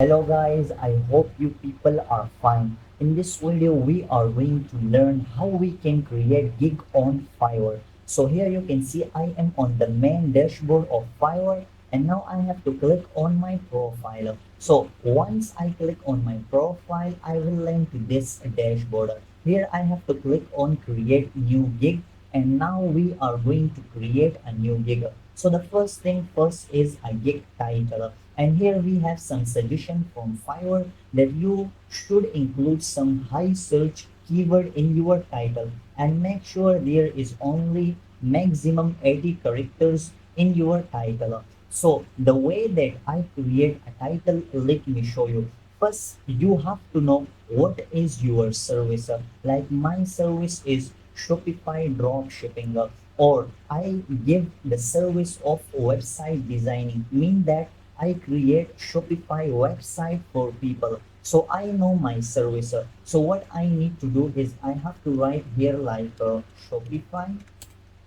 Hello guys, I hope you people are fine. In this video, we are going to learn how we can create gig on Fiverr. So here you can see I am on the main dashboard of Fiverr and now I have to click on my profile. So once I click on my profile, I will land to this dashboard. Here I have to click on create new gig and now we are going to create a new gig. So the first thing first is a gig title. And here we have some suggestion from Fiverr that you should include some high search keyword in your title and make sure there is only maximum 80 characters in your title. So the way that I create a title, let me show you. First, you have to know what is your service. Like my service is Shopify drop shipping, or I give the service of website designing, mean that I create Shopify website for people. So I know my service. So what I need to do is I have to write here like Shopify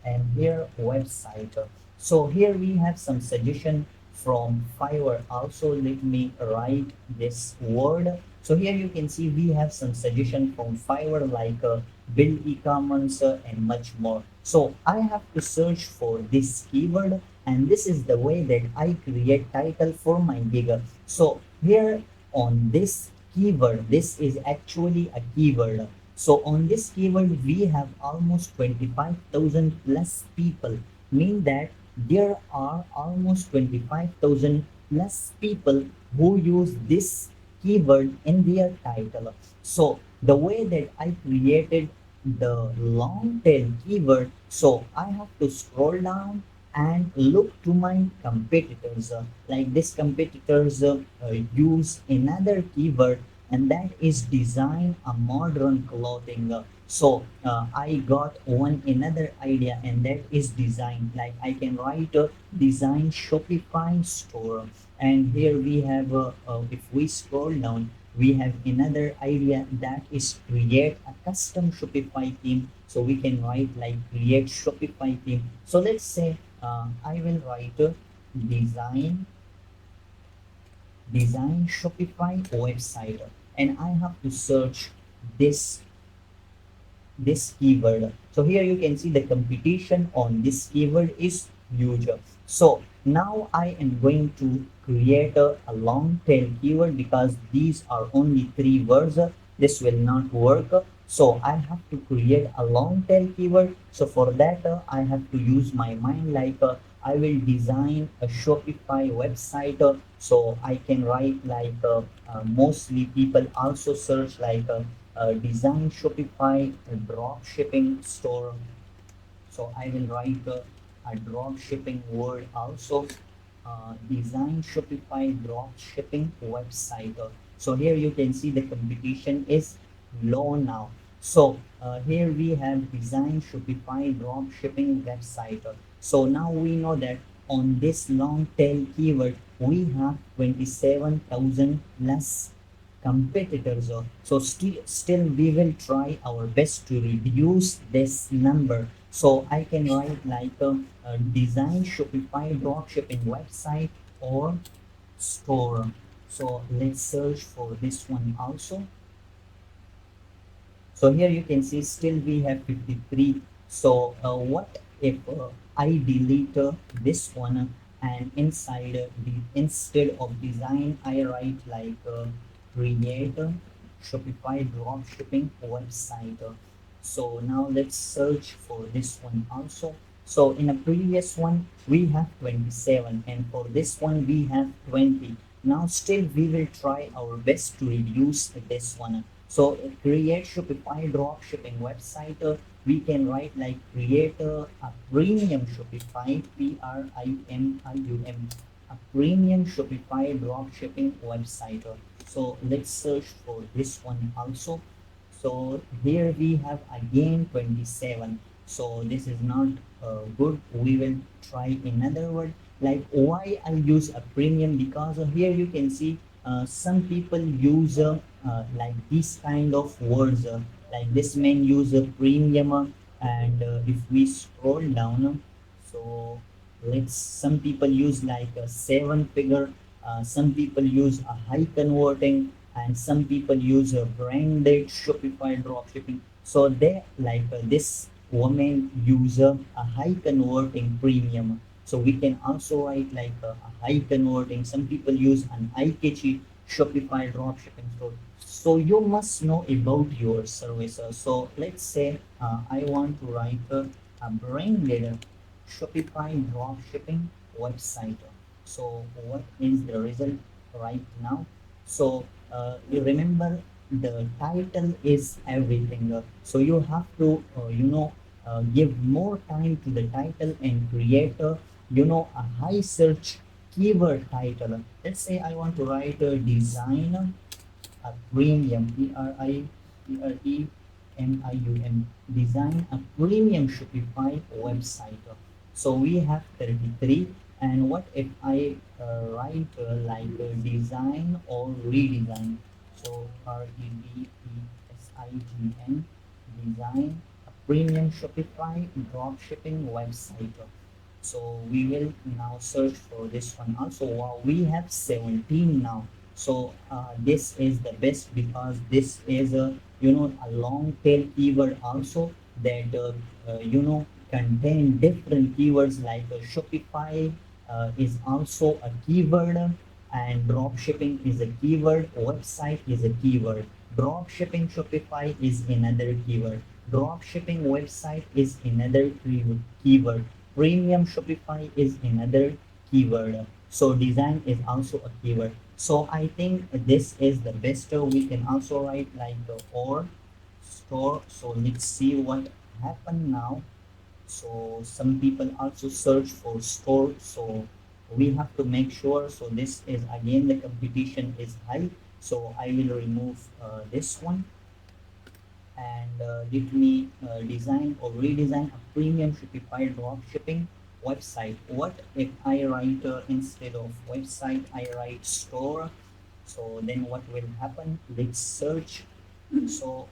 and here website. So here we have some suggestion from Fiverr. Also let me write this word. So here you can see we have some suggestion from Fiverr like build e-commerce and much more. So I have to search for this keyword and this is the way that I create title for my gig. So here on this keyword, this is actually a keyword. So on this keyword, we have almost 25,000 plus people, mean that there are almost 25,000 plus people who use this keyword in their title. So the way that I created the long tail keyword, so I have to scroll down and look to my competitors. Like this competitors use another keyword and that is design a modern clothing. So I got one another idea and that is design. Like I can write a design Shopify store, and here we have if we scroll down we have another idea that is create a custom Shopify theme. So we can write like create Shopify theme. So let's say I will write design design Shopify website and I have to search this this keyword. So here you can see the competition on this keyword is huge. So now I am going to create a long tail keyword because these are only three words. This will not work. So I have to create a long tail keyword. So for that I have to use my mind like I will design a Shopify website. So I can write like mostly people also search like design Shopify drop shipping store. So I will write a drop shipping word also. Design Shopify drop shipping website. So here you can see the competition is low now. So here we have design Shopify drop shipping website. So now we know that on this long tail keyword we have 27,000 less competitors. So still we will try our best to reduce this number. So I can write like design Shopify dropshipping website or store. So let's search for this one also. So here you can see still we have 53. So what if I delete this one and inside the instead of design I write like create Shopify dropshipping website. So now let's search for this one also. So in a previous one we have 27 and for this one we have 20. Now still we will try our best to reduce this one. So create Shopify dropshipping website. We can write like create a premium Shopify Premium a premium Shopify dropshipping website. So let's search for this one also. So here we have again 27. So this is not good. We will try another word like why I use a premium, because here you can see some people use like these kind of words like this man use a premium and if we scroll down so let's some people use like a seven figure some people use a high converting, and some people use a branded Shopify dropshipping. So they like this woman use a high converting premium. So we can also write like a high converting. Some people use an eye catchy Shopify dropshipping store. So you must know about your services. So let's say I want to write a branded Shopify dropshipping website. So what is the result right now? So you remember the title is everything. So you have to give more time to the title and create a a high search keyword title. Let's say I want to write a design a premium premium design a premium Shopify website. So we have 33, and what if I write like design or redesign? So REDESIGN design a premium Shopify dropshipping website. So we will now search for this one also. Wow, we have 17 now. So this is the best because this is a a long tail keyword also that contain different keywords like Shopify is also a keyword, and drop shipping is a keyword, website is a keyword, drop shipping Shopify is another keyword, drop shipping website is another keyword, premium Shopify is another keyword. So design is also a keyword. So I think this is the best. We can also write like or store. So let's see what happened now. So some people also search for store. So we have to make sure. So this is again the competition is high. So I will remove this one, and let me design or redesign a premium Shopify dropshipping website. What if I write instead of website, I write store? So then what will happen? Let's search. So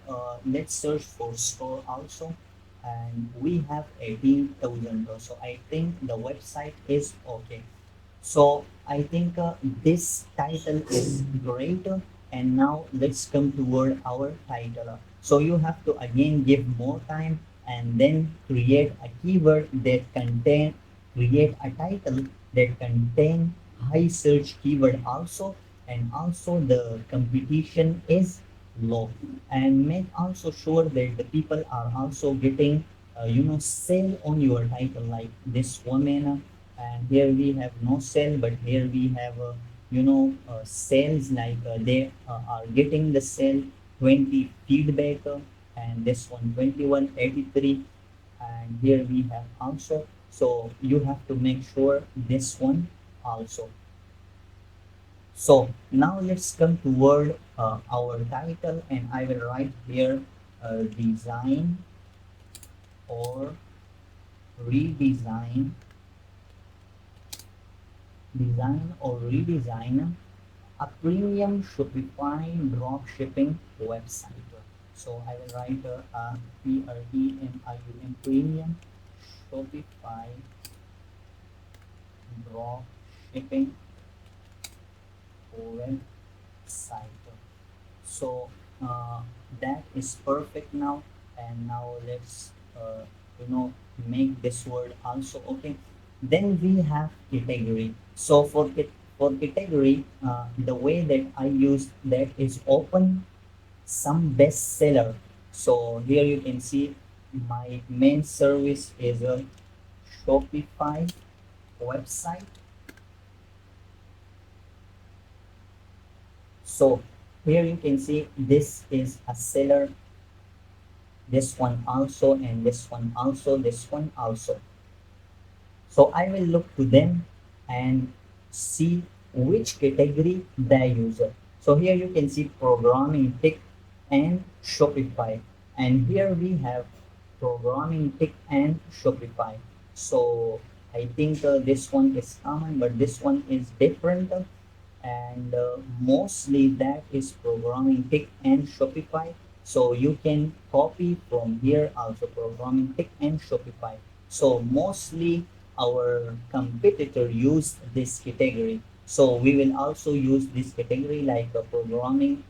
let's search for store also, and we have 18,000. So I think the website is okay. So I think this title is great. And now let's come toward our title. So you have to again give more time and then create a keyword that contain, create a title that contain high search keyword also, and also the competition is low, and make also sure that the people are also getting sale on your title like this woman, and here we have no sale, but here we have sales like they are getting the sale 20 feedback, and this one 2183, and here we have also. So you have to make sure this one also. So now let's come toward our title, and I will write here design or redesign, design or redesign a premium Shopify dropshipping website. So I will write a premium premium Shopify dropshipping website. So that is perfect now, and now let's you know make this word also okay. Then we have category. So for category, the way that I use that is open some bestseller. So here you can see my main service is a Shopify website. So here you can see this is a seller, this one also, and this one also, this one also. So I will look to them and see which category they use. So here you can see programming tech and Shopify. And here we have programming tech and Shopify. So I think this one is common, but this one is different. And mostly that is programming tech and Shopify. So you can copy from here also programming tech and Shopify. So mostly our competitor use this category. So we will also use this category like programming,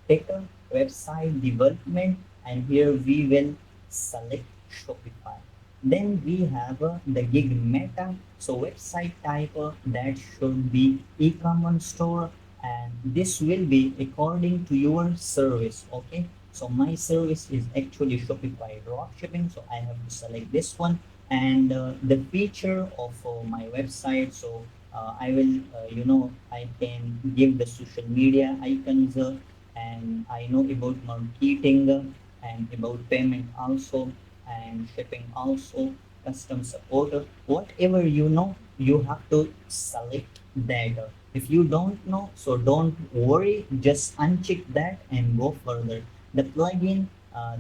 tech, website development, and here we will select Shopify. Then we have the gig meta, so website type that should be e-commerce store, and this will be according to your service. Okay, so my service is actually Shopify dropshipping, so I have to select this one. And the feature of my website, so I will I can give the social media icons, and I know about marketing, and about payment also, and shipping also, custom support, whatever you know, you have to select that. If you don't know, so don't worry, just uncheck that and go further. The plugin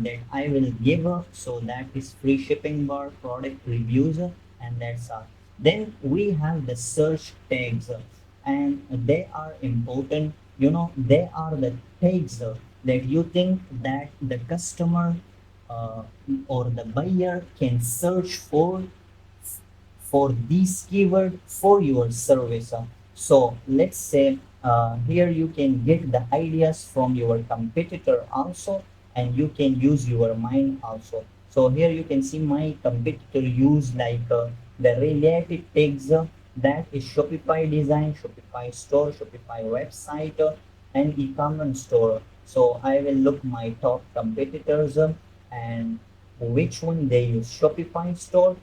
that I will give, so that is free shipping bar, product reviews, and that's all. Then we have the search tags, and they are important. They are the tags that you think that the customer uh, or the buyer can search for this keyword for your service. So let's say here you can get the ideas from your competitor also, and you can use your mind also. So here you can see my competitor use like the related tags, that is Shopify design, Shopify store, Shopify website, and e-commerce store. So I will look my top competitors, and which one they use Shopify store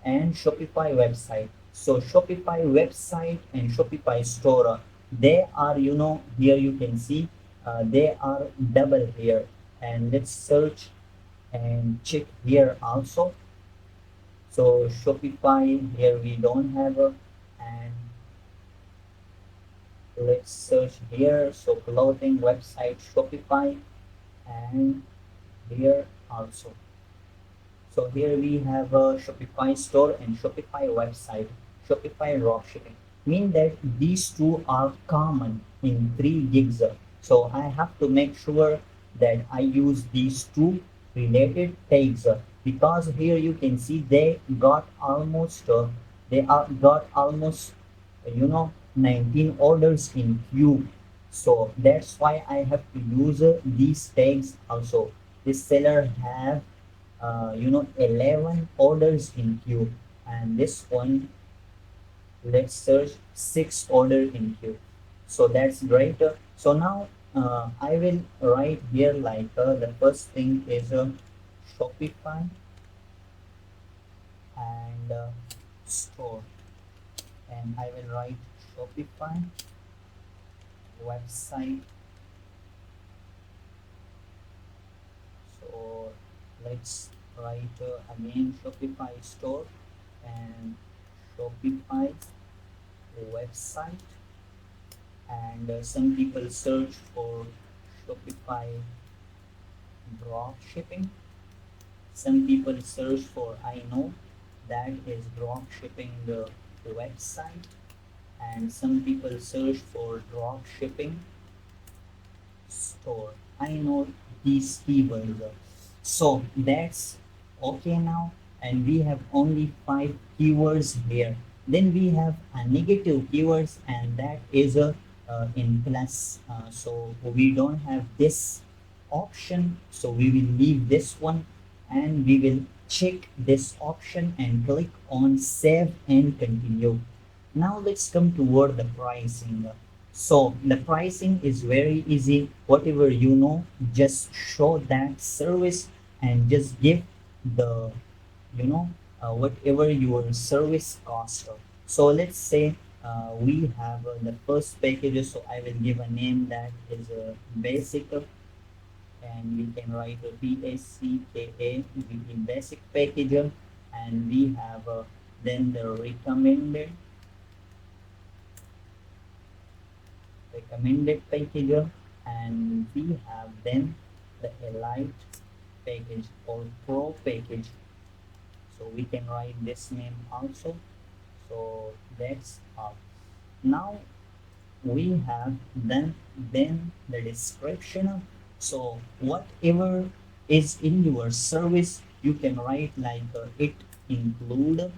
and Shopify website. So Shopify website and Shopify store, they are, here you can see they are double here. And let's search and check here also. So Shopify here we don't have a, and let's search here. So clothing website Shopify, and here also. So here we have a Shopify store and Shopify website, Shopify dropshipping. Mean that these two are common in 3 gigs. So I have to make sure that I use these two related tags, because here you can see they are got almost 19 orders in queue. So that's why I have to use these tags also. This seller have 11 orders in queue, and this one, let's search 6 order in queue. So that's great. So now I will write here like the first thing is Shopify and store, and I will write Shopify website. So let's write again Shopify store and Shopify website. And some people search for Shopify drop shipping. Some people search for, I know that is drop shipping the website, and some people search for drop shipping store. I know these keywords. So that's okay now. And we have only 5 keywords here. Then we have a negative keywords, and that is a in plus. So we don't have this option. So we will leave this one, and we will check this option and click on save and continue. Now let's come toward the pricing. So the pricing is very easy. Whatever you know, just show that service and just give the, whatever your service cost. So let's say we have the first package. So I will give a name that is basic, and we can write a BACKA, basic package, and we have then the recommended package, and we have then the elite package or pro package. So we can write this name also. So that's all. Now we have then the description. So whatever is in your service, you can write like it include.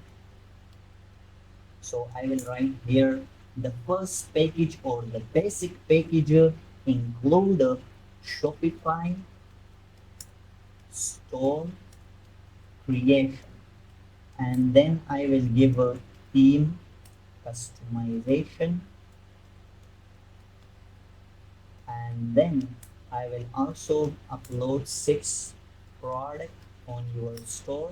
So I will write here The first package or the basic package include a Shopify store creation, and then I will give a theme customization, and then I will also upload 6 product on your store.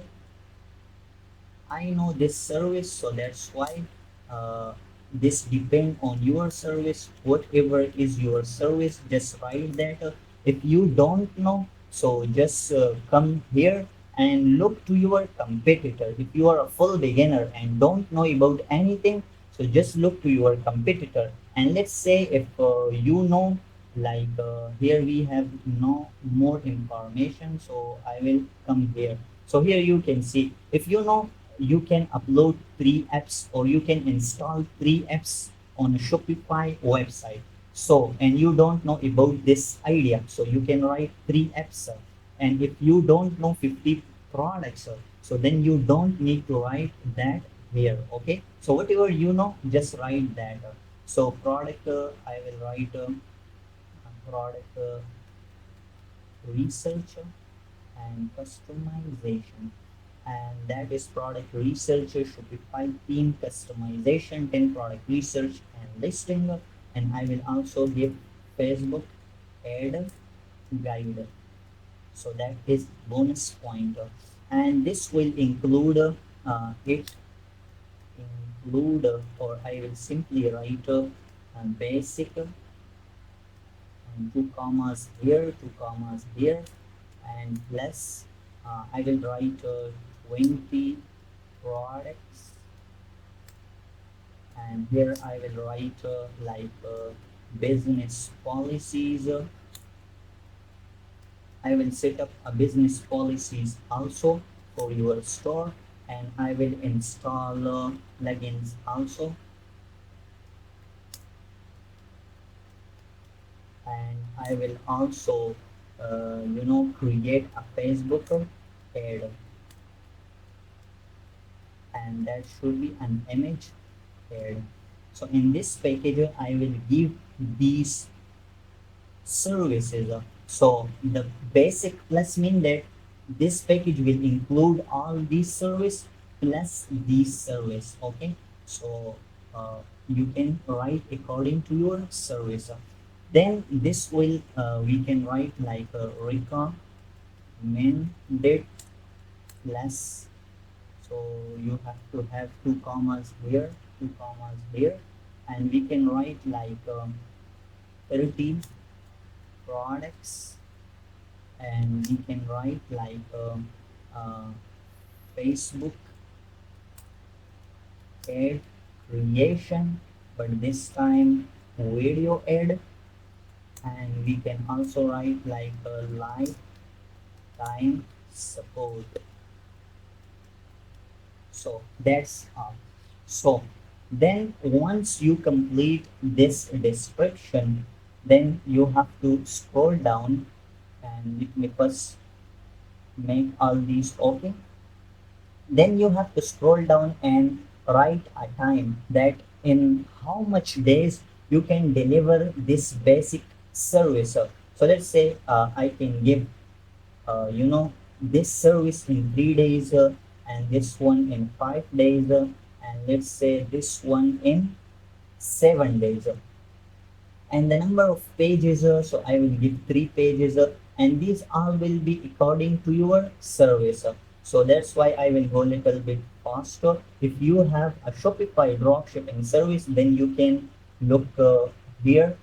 I know this service, so that's why uh, this depend on your service. Whatever is your service, just write that. If you don't know, so just come here and look to your competitor. If you are a full beginner and don't know about anything, so just look to your competitor. And let's say if you know, like here we have no more information, so I will come here. So here you can see, if you know, you can upload 3 apps or you can install 3 apps on a Shopify website. So, and you don't know about this idea, so you can write 3 apps. And if you don't know 50 products, so then you don't need to write that here. Okay. So whatever you know, just write that. So product, I will write product research and customization, and that is product research, Shopify theme customization, 10 product research and listing, and I will also give Facebook ad guide. So that is bonus point, and this will include it include or I will simply write basic and 2 commas here, 2 commas here, and plus I will write 20 products, and here I will write business policies. I will set up a business policies also for your store, and I will install plugins also, and I will also create a Facebook ad, and that should be an image ad. So in this package I will give these services. So the basic plus mean that this package will include all these service plus these service. Okay, so you can write according to your service. Then this will we can write like a recommended plus. So you have to have 2 commas here, 2 commas here, and we can write like 30 products, and we can write like uh, Facebook ad creation, but this time video ad, and we can also write like a lifetime support. So that's all. So then once you complete this description, then you have to scroll down, and let me first make all these okay. Then you have to scroll down and write a time that in how much days you can deliver this basic service. So let's say I can give this service in 3 days, and this one in 5 days, and let's say this one in 7 days, and the number of pages, so I will give 3 pages, and these all will be according to your service. So that's why I will go a little bit faster. If you have a Shopify dropshipping service, then you can look here,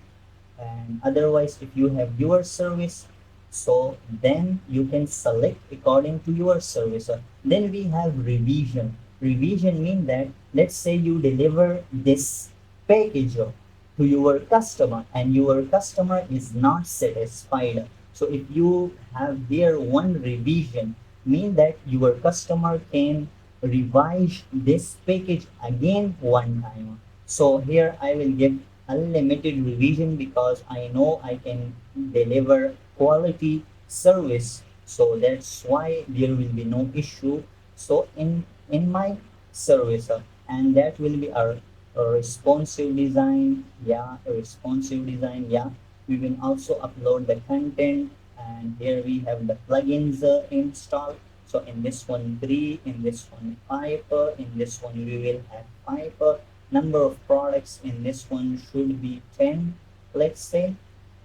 and otherwise if you have your service, so then you can select according to your service. Then we have revision mean that let's say you deliver this package to your customer and your customer is not satisfied. So if you have here one revision, mean that your customer can revise this package again one time. So here I will give unlimited revision because I know I can deliver quality service. So that's why there will be no issue. So in my service, and that will be our responsive design, yeah, responsive design, yeah. We will also upload the content, and here we have the plugins installed. So in this one 3, in this one 5, in this one we will have 5. Number of products in this one should be 10, let's say.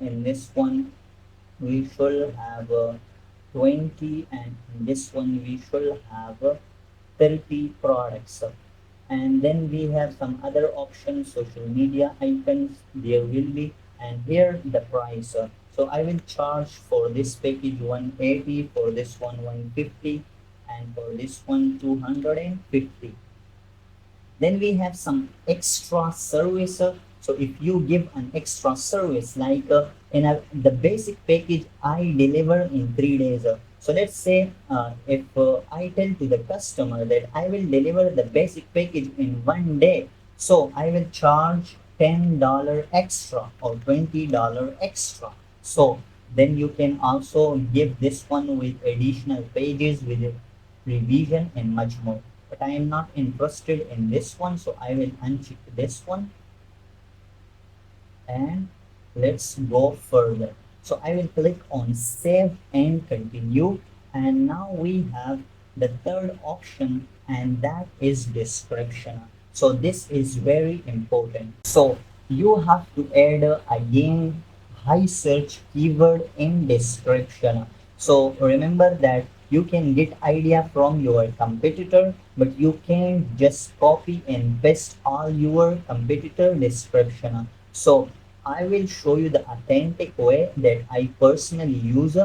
In this one we should have 20, and in this one we should have 30 products. And then we have some other options, social media icons there will be, and here the price. So I will charge for this package 180, for this one 150, and for this one 250. Then we have some extra service. So if you give an extra service, like the basic package I deliver in 3 days. So let's say if I tell to the customer that I will deliver the basic package in 1 day, so I will charge $10 extra or $20 extra. So then you can also give this one with additional pages, with revision and much more. But I am not interested in this one, so I will uncheck this one, and let's go further. So I will click on save and continue, and now we have the third option, and that is description. So this is very important. So you have to add again high search keyword in description. So remember that you can get idea from your competitor, but you can't just copy and paste all your competitor description. So I will show you the authentic way that I personally use.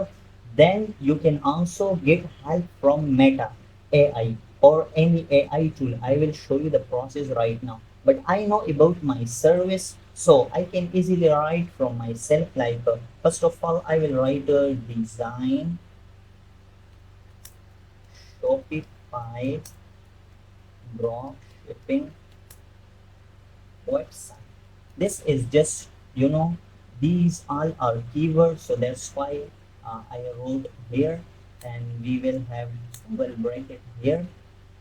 Then you can also get help from Meta AI or any AI tool. I will show you the process right now. But I know about my service, so I can easily write from myself. Like first of all, I will write a design Shopify drop shipping website. This is just, these all are keywords, so that's why I wrote here, and we will have double bracket here,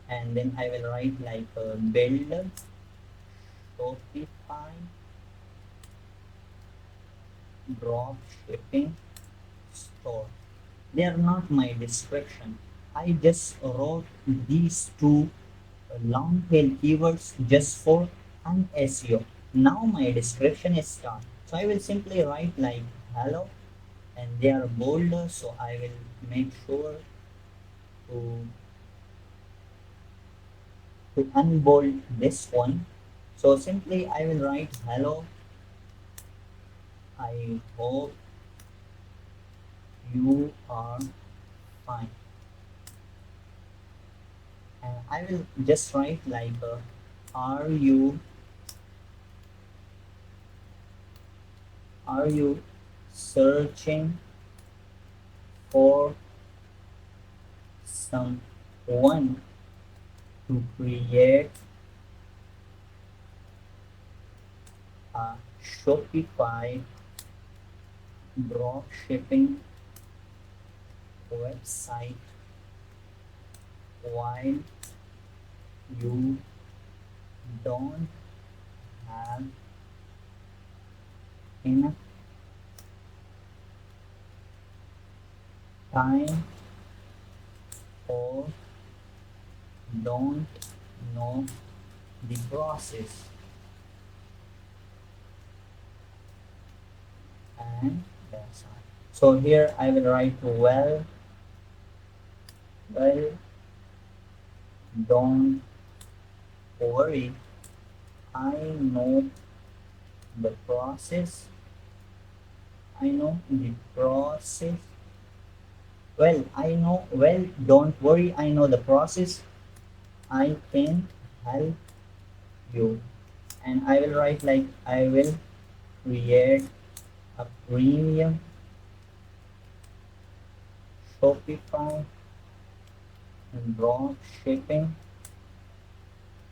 and then I will write like build Shopify drop shipping store. They are not my description. I just wrote these two long tail keywords just for an SEO. Now my description is done. So I will simply write like hello, and they are bold, so I will make sure to unbold this one. So simply I will write hello, I hope you are fine, and I will just write like are you searching for someone to create a Shopify dropshipping website while you don't have enough time or don't know the process, and that's all. So here I will write well, don't worry, I know the process. I know the process. Well, don't worry, I know the process. I can help you. And I will write like I will create a premium Shopify drop shipping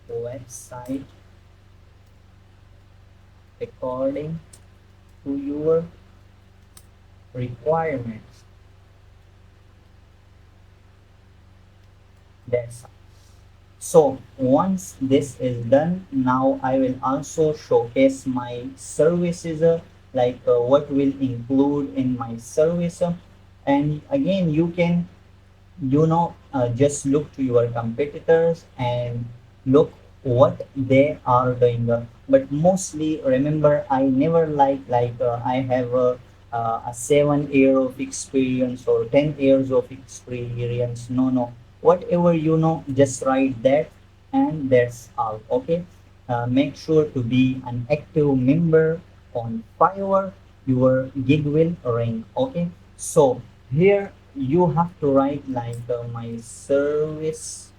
website according to your requirements. That's all. So once this is done, now I will also showcase my services, what will include in my service. And again, you can just look to your competitors and look what they are doing, but mostly remember, I never I have a 7 year of experience or 10 years of experience. No, no, whatever just write that, and that's all. Okay, make sure to be an active member on Fiverr. Your gig will ring. Okay, so here you have to write my service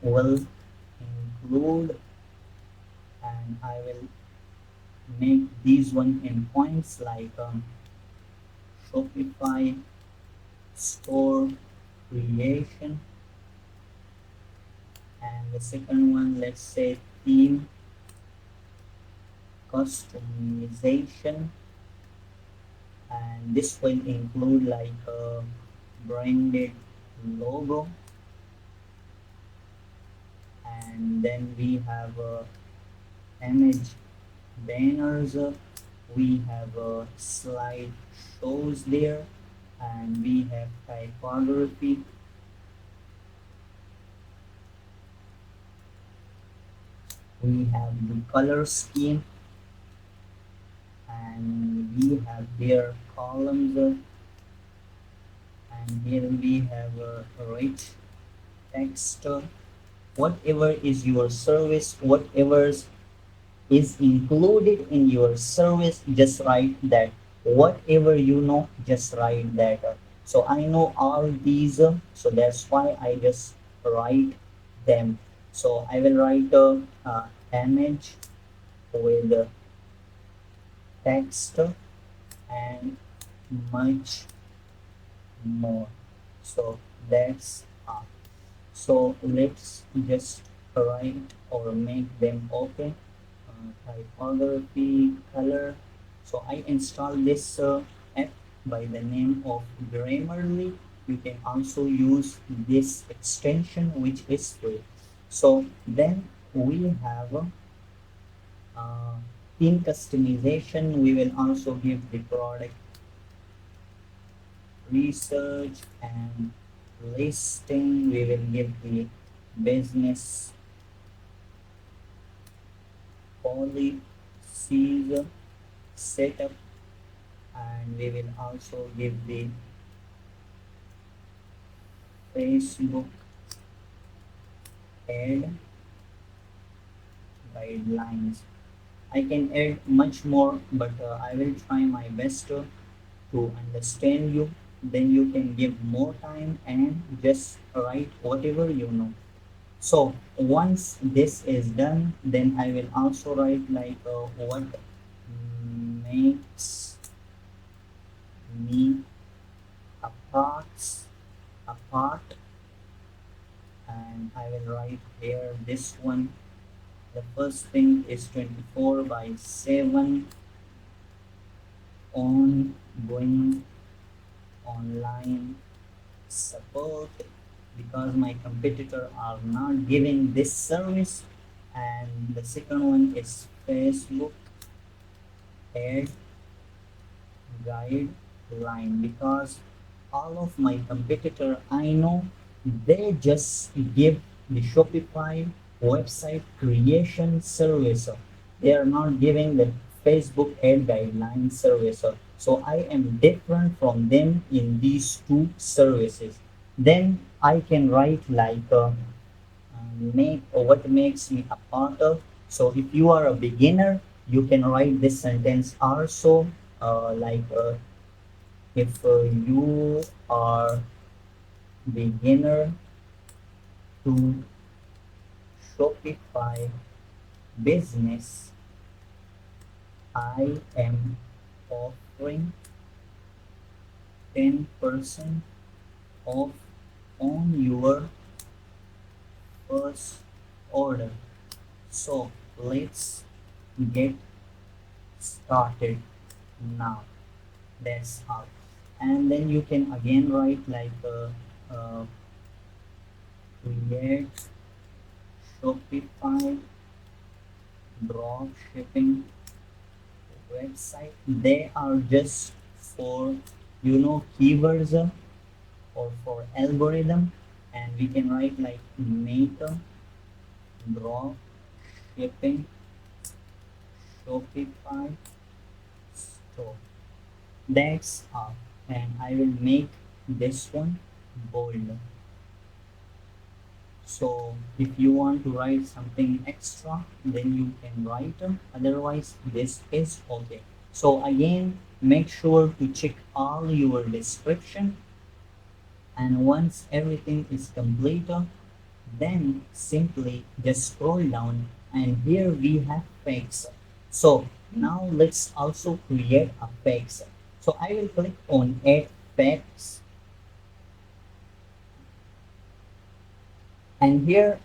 will include, and I will make these one in points Shopify store creation, and the second one, let's say theme customization, and this will include a branded logo, and then we have image banners, we have slide shows there, and we have typography, we have the color scheme, and we have here columns, and here we have rich text. Whatever is your service, whatever is included in your service, just write that. Whatever just write that. So I know all these, so that's why I just write them. So I will write a image with text and much more. So that's all. So let's just write or make them open. Typography, color. So I installed this app by the name of Grammarly. You can also use this extension, which is free. So then we have theme customization. We will also give the product research and listing. We will give the business policies setup, and we will also give the Facebook ad guidelines. I can add much more, but I will try my best to understand you. Then you can give more time and just write whatever you know. So once this is done, then I will also write what makes me apart, apart, and I will write here this one. The first thing is 24/7 ongoing online support, because my competitor are not giving this service. And the second one is Facebook ad guideline, because all of my competitor, I know, they just give the Shopify website creation service. They are not giving the Facebook ad guideline service. So I am different from them in these two services. Then I can write make what makes me a partner. So if you are a beginner, you can write this sentence also, if you are beginner to Shopify business, I am offering 10% off on your first order. So let's get started now. That's all. And then you can again write uh, create Shopify drop shipping website. They are just for keywords or for algorithm, and we can write like make a drop shipping Shopify store. That's all. And I will make this one bold. So if you want to write something extra, then you can write them. Otherwise, this is okay. So again, make sure to check all your description. And once everything is complete, then simply just scroll down and here we have FAQs. So now let's also create a FAQs. So I will click on add FAQs, and here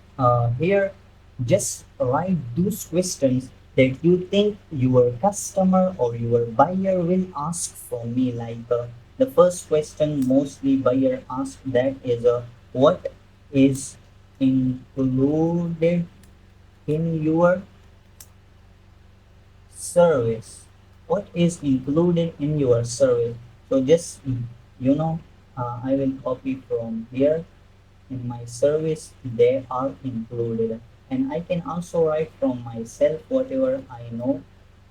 just write those questions that you think your customer or your buyer will ask from me. Like the first question mostly buyer ask, that is what is included in your service. What is included in your service? So just you know I will copy from here. In my service they are included, and I can also write from myself whatever I know.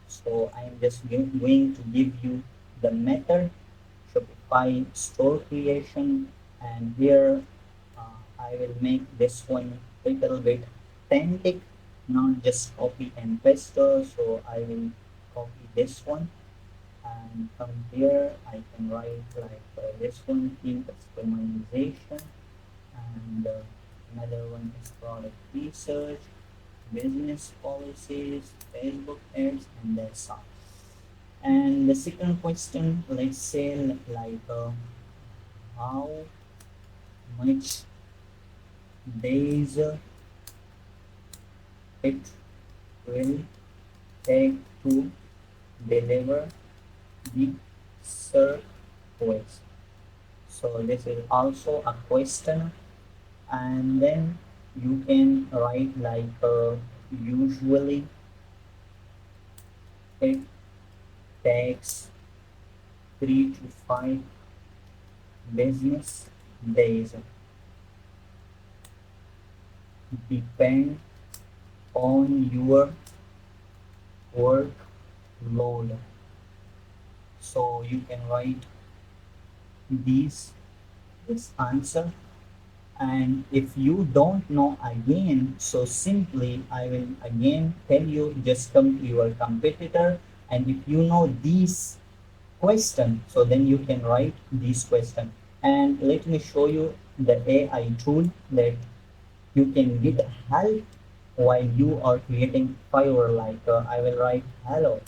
So I am just going to give you the method Shopify store creation, and here I will make this one little bit authentic, not just copy and paste. So I will copy this one, and from here I can write like this one, theme customization, and another one is product research, business policies, Facebook ads, and that's all. And the second question, let's say like how much days it will take to deliver the service. So this is also a question, and then you can write like usually it takes 3 to 5 business days, depend on your workload. So you can write these this answer, and if you don't know again, so simply I will again tell you, just come to your competitor, and if you know these question, so then you can write this question. And let me show you the AI tool that you can get help while you are creating Fiverr. Like I will write hello,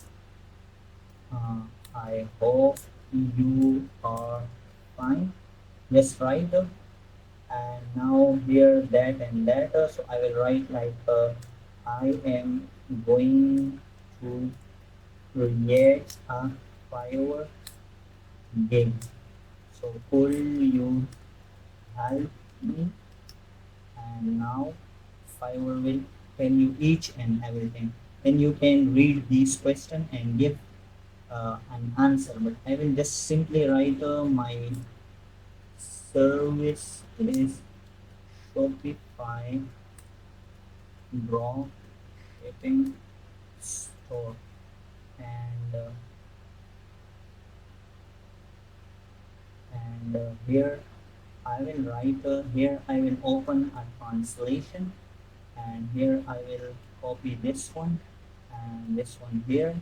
uh, I hope you are fine. Just write and now here that and that. So I will write like I am going to create a Fiverr gig. So could you help me? And now Fiverr will tell you each and everything. Then you can read these questions and give an answer. But I will just simply write my service is Shopify drop shipping store, and here I will write here I will open a translation, and here I will copy this one and this one here,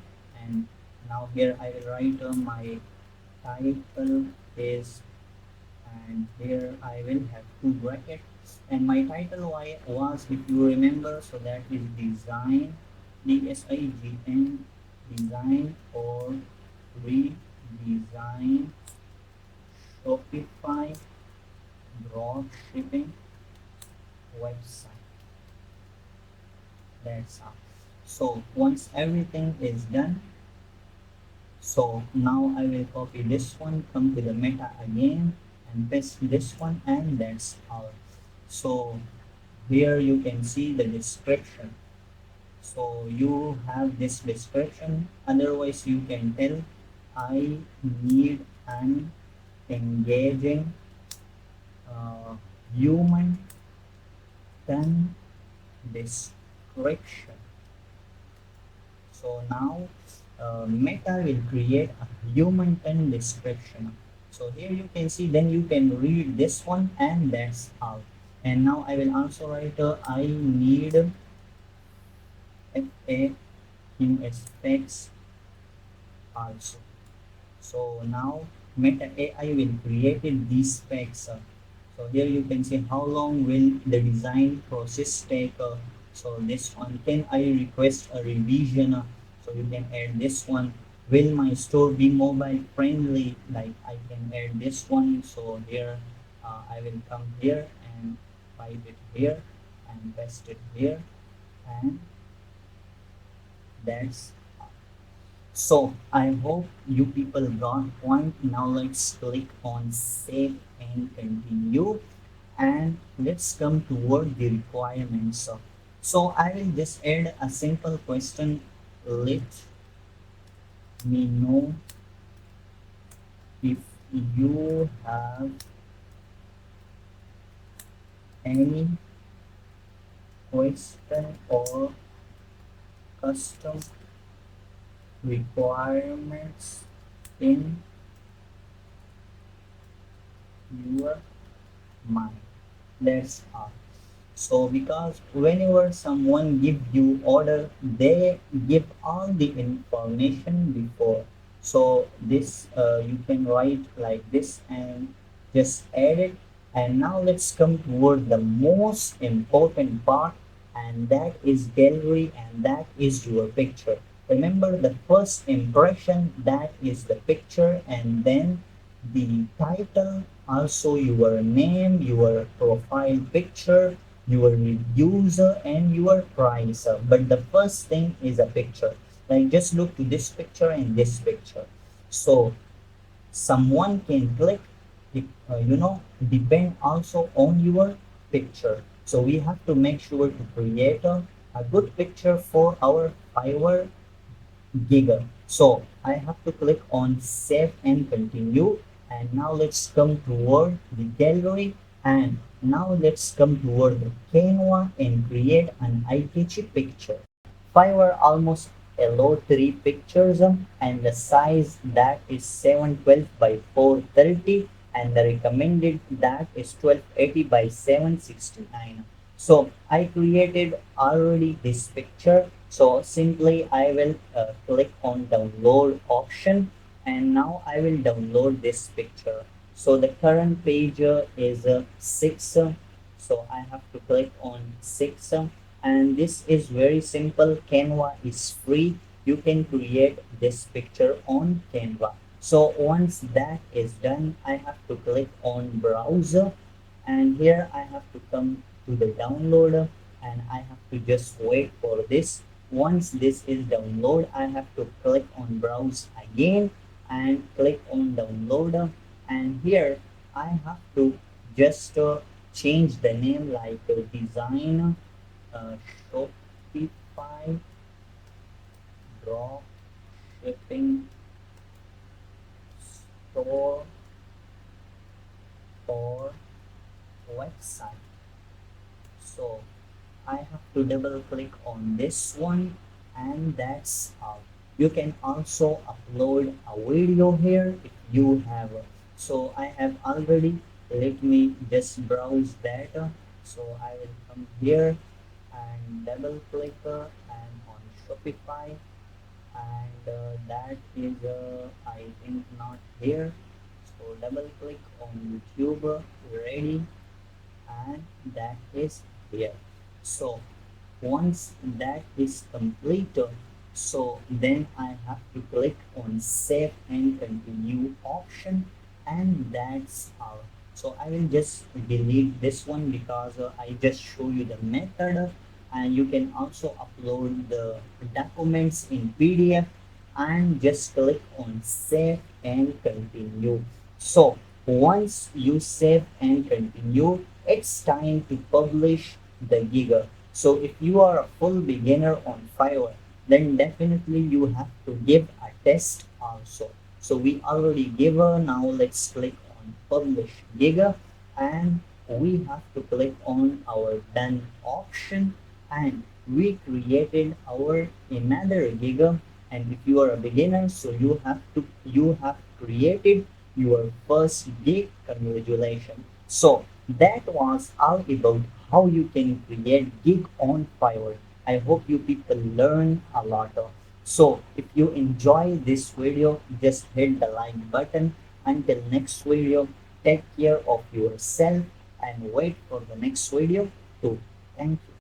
and now here I will write my title is, and here I will have two brackets, and my title was, if you remember, so that is design, DSIGN, design or redesign Shopify drop shipping website. That's all. So once everything is done, so now I will copy this one, come to the meta again, and paste this one, and that's all. So here you can see the description. So you have this description, otherwise you can tell I need an engaging uh, human can description. So now Meta will create a human pen description. So here you can see, then you can read this one and that's all. And now I will also write I need FA in specs also. So now Meta AI will create these specs. So here you can see how long will the design process take. So this one, can I request a revision? So you can add this one. Will my store be mobile friendly? Like I can add this one. So here I will come here and type it here and paste it here, and that's so. I hope you people got point. Now let's click on save and continue, and let's come toward the requirements. So I will just add a simple question. Let me know if you have any question or custom requirements in your mind. That's all. So because whenever someone give you order, they give all the information before. So this you can write like this and just add it. And now let's come toward the most important part, and that is gallery, and that is your picture. Remember the first impression, that is the picture, and then the title, also your name, your profile picture, your user, and your price. But the first thing is a picture. Like just look to this picture and this picture. So someone can click it, depend also on your picture. So we have to make sure to create a good picture for our Fiverr Giga. So I have to click on save and continue. And now let's come toward the gallery. And now let's come toward the Canva and create an ITG picture. Fiverr almost allow three pictures, and the size that is 712 by 430, and the recommended that is 1280 by 769. So I created already this picture. So simply I will click on download option, and now I will download this picture. So the current page is 6. So I have to click on 6. And this is very simple. Canva is free. You can create this picture on Canva. So once that is done, I have to click on browser, and here I have to come to the downloader, and I have to just wait for this. Once this is download, I have to click on browse again and click on downloader, and here I have to just change the name like design uh, Shopify drop shipping store or website. So I have to double click on this one, and that's all. You can also upload a video here if you have. So I have already, let me just browse that. So I will come here and double click and on Shopify, and that is I think not here. So double click on YouTube, ready, and that is here. So once that is completed, so then I have to click on save and continue option, and that's all. So I will just delete this one because I just show you the method, and you can also upload the documents in PDF, and just click on save and continue. So Once you save and continue, it's time to publish the gig. So if you are a full beginner on Fiverr, then definitely you have to give a test also. So we already give her. Now let's click on publish gig, and we have to click on our done option, and we created our another gig. And if you are a beginner, so you have created your first gig. Congratulations. So that was all about how you can create gig on Fiverr. I hope you people learn a lot. So if you enjoy this video, just hit the like button. Until next video, take care of yourself and wait for the next video too. Thank you.